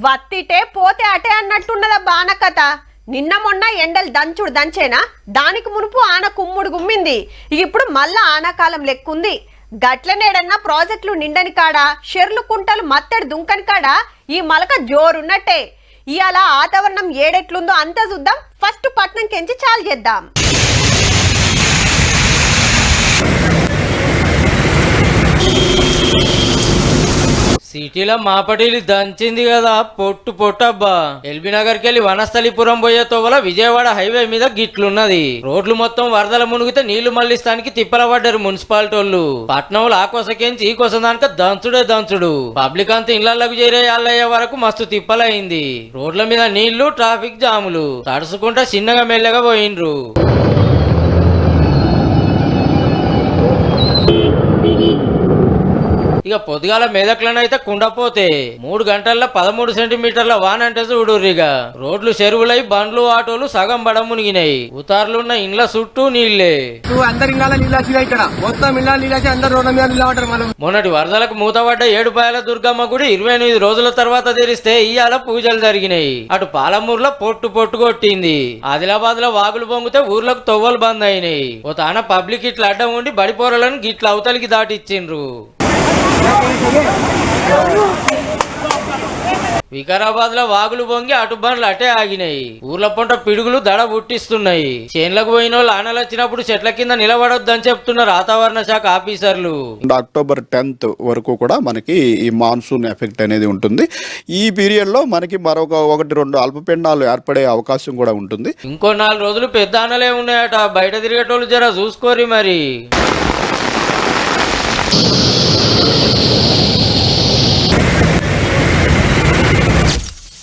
వత్తిటే పోతే అటే అన్నట్టున్నదా బానకథ. నిన్న మొన్న ఎండలు దంచుడు దంచేనా, దానికి మునుపు ఆన కుమ్ముడు గుమ్మింది. ఇప్పుడు మళ్ళా ఆనాకాలం లెక్కుంది. గట్లనేడన్నా ప్రాజెక్టులు నిండని కాడా, షెర్లు కుంటలు మత్తడి దుంకని కాడా ఈ మలక జోరున్నట్టే. ఇవాళ వాతావరణం ఏడెట్లుందో అంతా చూద్దాం. ఫస్ట్ పట్నం కెంచి చాలు చేద్దాం. సిటీలో మాపటిలి దంచింది కదా పొట్టు పొట్టబ్బా. ఎల్బీ నగర్కి వెళ్ళి వనస్థలిపురం పోయే తోవల విజయవాడ హైవే మీద గిట్లున్నది. రోడ్లు మొత్తం వరదల మునిగితే నీళ్లు మళ్లిస్తానికి తిప్పల పడ్డారు మున్సిపాలిటీ వాళ్ళు. పట్నంలో ఆ కోసకేంచి ఈ కోసం దానిక దంచుడే దంచుడు. పబ్లిక్ అంతా ఇళ్లలోకి చేరే అల్లయ్యే వరకు మస్తు తిప్పలైంది. రోడ్ల మీద నీళ్లు, ట్రాఫిక్ జాములు తడుచుకుంటా చిన్నగా మెల్లగా పోయిండ్రు. ఇక పొద్దుగాల మెదక్లనైతే కుండపోతే 3 గంటల్లో 13 సెంటీమీటర్ల వాన అంటే చూడుర్రిగా. రోడ్లు చెరువులై బండ్లు ఆటోలు సగం బడ మునిగినాయి. ఉతార్లున్న ఇండ్ల చుట్టూ నీళ్లే. మొన్నటి వరదలకు మూతపడ్డ ఏడుపాయల దుర్గమ్మ గుడి 28 రోజుల తర్వాత తెరిస్తే ఇవాళ పూజలు జరిగినాయి. అటు పాలమూరులో పొట్టు పొట్టు కొట్టింది. ఆదిలాబాద్ లో వాగులు పొంగితే ఊర్లకు తొవ్వలు బంద్ అయినాయి. ఓ తాన పబ్లిక్ ఇట్లా అడ్డం ఉండి బడిపోరలను గిట్ల అవతలికి దాటిచ్చిండ్రు. వికారాబాద్ లో వాగులు పొంగి అటు బండ్లు అటే ఆగినాయి. ఊర్ల పొంట పిడుగులు దడ పుట్టిస్తున్నాయి. చేన్లకు పోయిన వాళ్ళు ఆనలు వచ్చినప్పుడు చెట్ల కింద నిలబడొద్దని చెప్తున్నారు వాతావరణ శాఖ ఆఫీసర్లు. అక్టోబర్ 10th వరకు కూడా మనకి ఈ మాన్సూన్ ఎఫెక్ట్ అనేది ఉంటుంది. ఈ పీరియడ్ లో మనకి మరొక 1-2 అల్పపీడనాలు ఏర్పడే అవకాశం కూడా ఉంటుంది. ఇంకో 4 రోజులు పెద్ద ఆనలే ఉన్నాయట. బయట తిరిగేటోళ్ళు జర చూసుకోరి మరి.